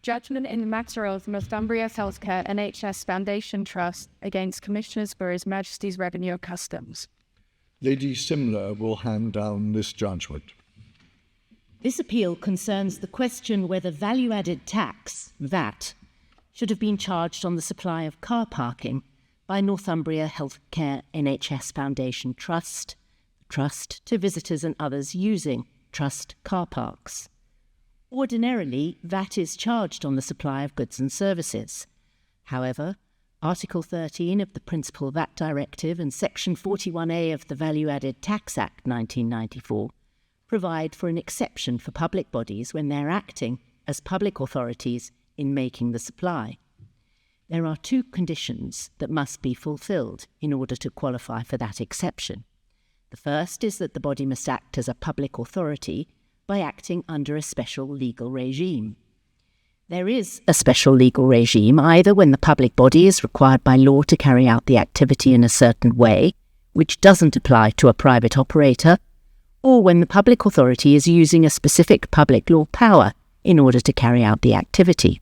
Judgment in the matter of Northumbria Healthcare NHS Foundation Trust against Commissioners for His Majesty's Revenue and Customs. Lady Simler will hand down this judgment. This appeal concerns the question whether value-added tax, VAT, should have been charged on the supply of car parking by Northumbria Healthcare NHS Foundation Trust to visitors and others using Trust car parks. Ordinarily, VAT is charged on the supply of goods and services. However, Article 13 of the Principal VAT Directive and Section 41A of the Value-Added Tax Act 1994 provide for an exception for public bodies when they're acting as public authorities in making the supply. There are two conditions that must be fulfilled in order to qualify for that exception. The first is that the body must act as a public authority by acting under a special legal regime. There is a special legal regime either when the public body is required by law to carry out the activity in a certain way, which doesn't apply to a private operator, or when the public authority is using a specific public law power in order to carry out the activity.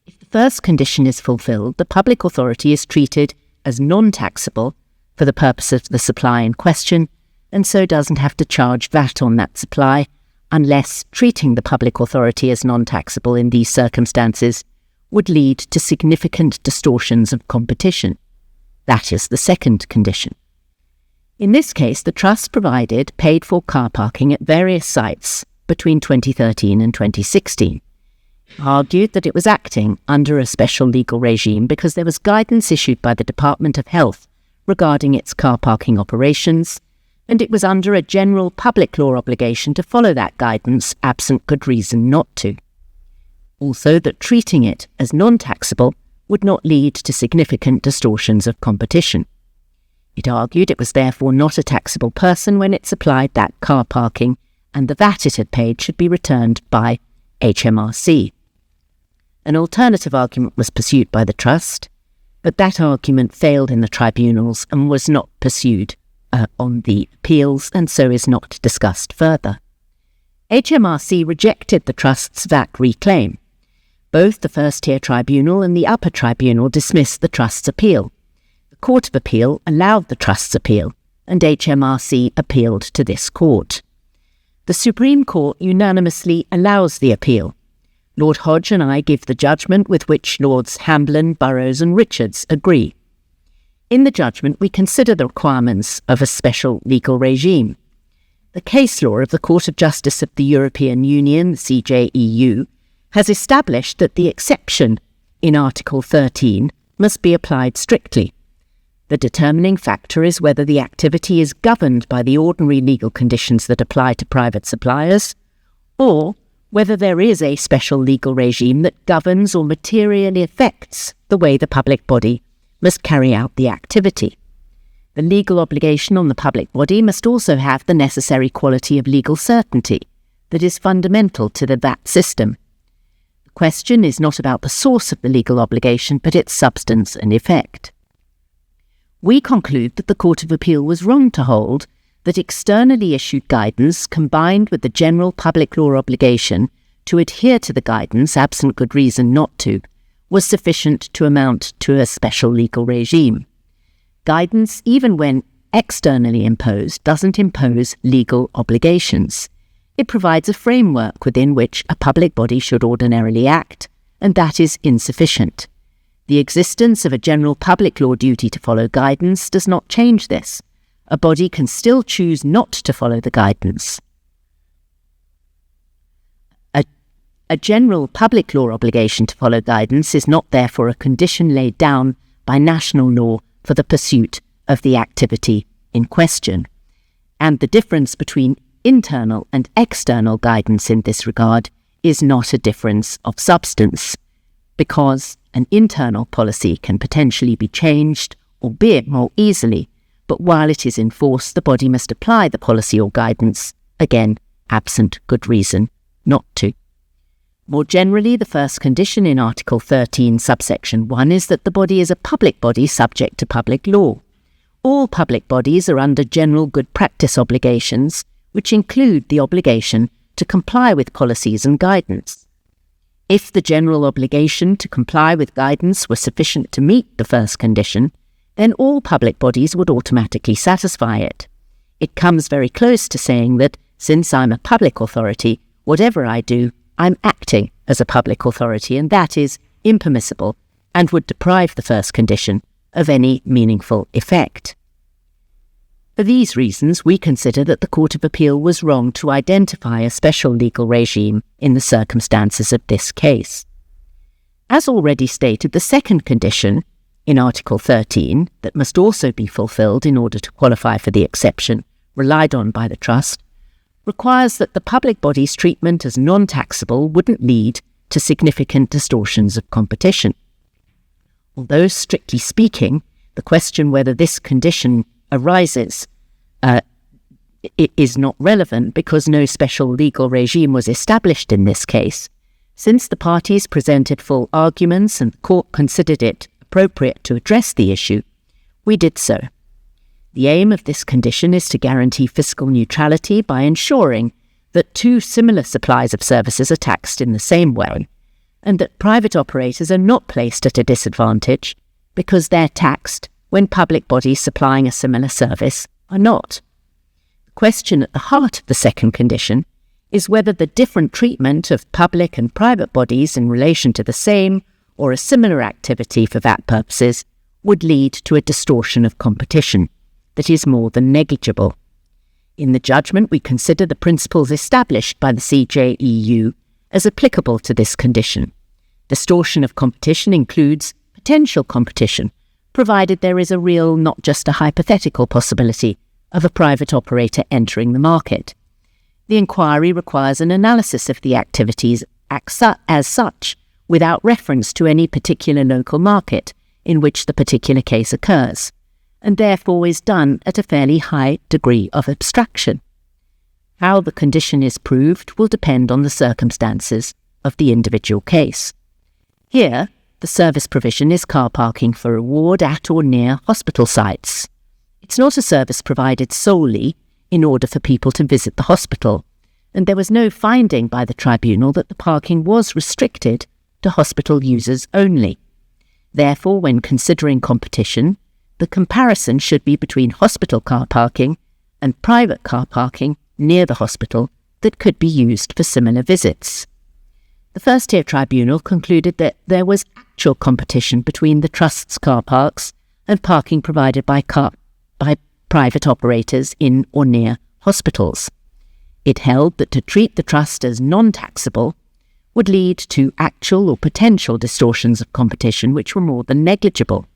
If the first condition is fulfilled, the public authority is treated as non-taxable for the purpose of the supply in question, and so doesn't have to charge VAT on that supply, unless treating the public authority as non-taxable in these circumstances would lead to significant distortions of competition. That is the second condition. In this case, the Trust provided paid-for car parking at various sites between 2013 and 2016. Argued that it was acting under a special legal regime because there was guidance issued by the Department of Health regarding its car parking operations, and it was under a general public law obligation to follow that guidance absent good reason not to. Also, that treating it as non-taxable would not lead to significant distortions of competition. It argued it was therefore not a taxable person when it supplied that car parking, and the VAT it had paid should be returned by HMRC. An alternative argument was pursued by the Trust, but that argument failed in the tribunals and was not pursued on the appeals, and so is not discussed further. HMRC rejected the Trust's VAT reclaim. Both the first-tier tribunal and the upper tribunal dismissed the Trust's appeal. The Court of Appeal allowed the Trust's appeal, and HMRC appealed to this court. The Supreme Court unanimously allows the appeal. Lord Hodge and I give the judgment with which Lords Hamblin, Burrows and Richards agree. In the judgment, we consider the requirements of a special legal regime. The case law of the Court of Justice of the European Union, the CJEU, has established that the exception in Article 13 must be applied strictly. The determining factor is whether the activity is governed by the ordinary legal conditions that apply to private suppliers, or whether there is a special legal regime that governs or materially affects the way the public body must carry out the activity. The legal obligation on the public body must also have the necessary quality of legal certainty that is fundamental to the VAT system. The question is not about the source of the legal obligation, but its substance and effect. We conclude that the Court of Appeal was wrong to hold that externally issued guidance combined with the general public law obligation to adhere to the guidance, absent good reason not to, was sufficient to amount to a special legal regime. Guidance, even when externally imposed, doesn't impose legal obligations. It provides a framework within which a public body should ordinarily act, and that is insufficient. The existence of a general public law duty to follow guidance does not change this. A body can still choose not to follow the guidance. A general public law obligation to follow guidance is not therefore a condition laid down by national law for the pursuit of the activity in question. And the difference between internal and external guidance in this regard is not a difference of substance, because an internal policy can potentially be changed, albeit more easily, but while it is in force, the body must apply the policy or guidance, again, absent good reason not to. More generally, the first condition in Article 13, subsection 1 is that the body is a public body subject to public law. All public bodies are under general good practice obligations, which include the obligation to comply with policies and guidance. If the general obligation to comply with guidance were sufficient to meet the first condition, then all public bodies would automatically satisfy it. It comes very close to saying that, since I'm a public authority, whatever I do, I'm acting as a public authority, and that is impermissible and would deprive the first condition of any meaningful effect. For these reasons, we consider that the Court of Appeal was wrong to identify a special legal regime in the circumstances of this case. As already stated, the second condition in Article 13, that must also be fulfilled in order to qualify for the exception relied on by the Trust, requires that the public body's treatment as non-taxable wouldn't lead to significant distortions of competition. Although, strictly speaking, the question whether this condition arises is not relevant because no special legal regime was established in this case, since the parties presented full arguments and the Court considered it appropriate to address the issue, we did so. The aim of this condition is to guarantee fiscal neutrality by ensuring that two similar supplies of services are taxed in the same way, and that private operators are not placed at a disadvantage because they're taxed when public bodies supplying a similar service are not. The question at the heart of the second condition is whether the different treatment of public and private bodies in relation to the same or a similar activity for VAT purposes would lead to a distortion of competition that is more than negligible. In the judgment, we consider the principles established by the CJEU as applicable to this condition. Distortion of competition includes potential competition, provided there is a real, not just a hypothetical possibility of a private operator entering the market. The inquiry requires an analysis of the activities as such, without reference to any particular local market in which the particular case occurs, and therefore is done at a fairly high degree of abstraction. How the condition is proved will depend on the circumstances of the individual case. Here, the service provision is car parking for reward at or near hospital sites. It's not a service provided solely in order for people to visit the hospital, and there was no finding by the tribunal that the parking was restricted to hospital users only. Therefore, when considering competition, the comparison should be between hospital car parking and private car parking near the hospital that could be used for similar visits. The first-tier tribunal concluded that there was actual competition between the Trust's car parks and parking provided by private operators in or near hospitals. It held that to treat the Trust as non-taxable would lead to actual or potential distortions of competition which were more than negligible.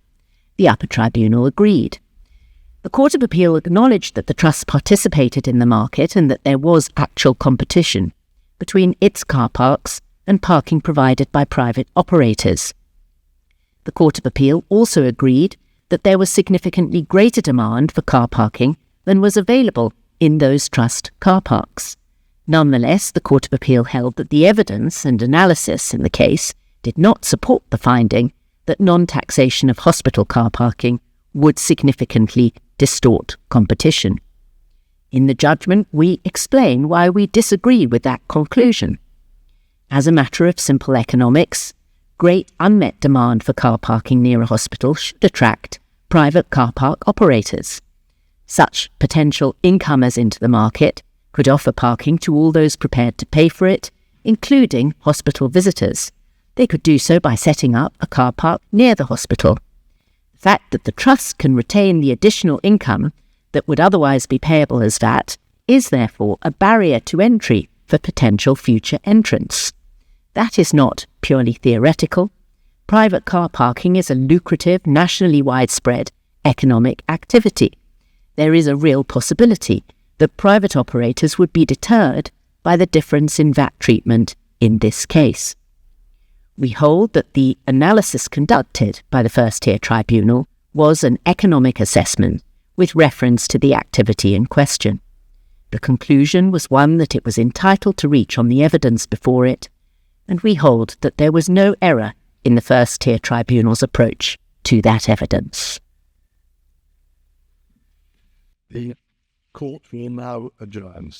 The upper tribunal agreed. The Court of Appeal acknowledged that the Trust participated in the market and that there was actual competition between its car parks and parking provided by private operators. The Court of Appeal also agreed that there was significantly greater demand for car parking than was available in those Trust car parks. Nonetheless, the Court of Appeal held that the evidence and analysis in the case did not support the finding that non-taxation of hospital car parking would significantly distort competition. In the judgment, we explain why we disagree with that conclusion. As a matter of simple economics, great unmet demand for car parking near a hospital should attract private car park operators. Such potential incomers into the market could offer parking to all those prepared to pay for it, including hospital visitors. They could do so by setting up a car park near the hospital. The fact that the Trust can retain the additional income that would otherwise be payable as VAT is therefore a barrier to entry for potential future entrants. That is not purely theoretical. Private car parking is a lucrative, nationally widespread economic activity. There is a real possibility that private operators would be deterred by the difference in VAT treatment in this case. We hold that the analysis conducted by the first-tier tribunal was an economic assessment with reference to the activity in question. The conclusion was one that it was entitled to reach on the evidence before it, and we hold that there was no error in the first-tier tribunal's approach to that evidence. The court will now adjourn.